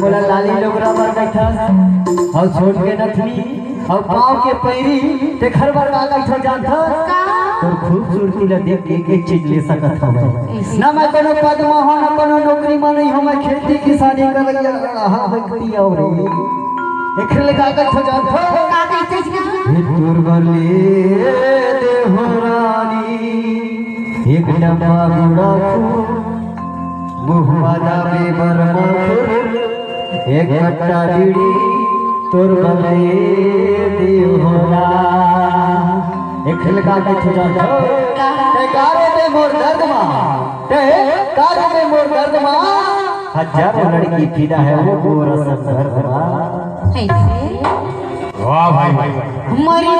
बोला लाली लोगरा पर बैठा और छोड़ के नथनी और पाँव के पैरी ते घर पर आ बैठा जानता और खूबसूरती ला देख के एक चीज ले सकत हो ना मैं कोनो पद में हो ना कोनो नौकरी में नहीं हो मैं खेती किसानी कर रही हां बकरी और एखर लगा के हो जानता का कहते ना दूर बले देहरानी एक डब्बा गुड़ा मुहम्मदा बेबरमा एक कट्टा बीड़ी तोर बले देहरा एक लगा के छुड़ा दो ते कारे दे मोर दर्द मा ते कारे दे मोर दर्द मा हजारों लड़की फिदा है वो गोरा सा दर्द मा ऐसे वाह भाई मरी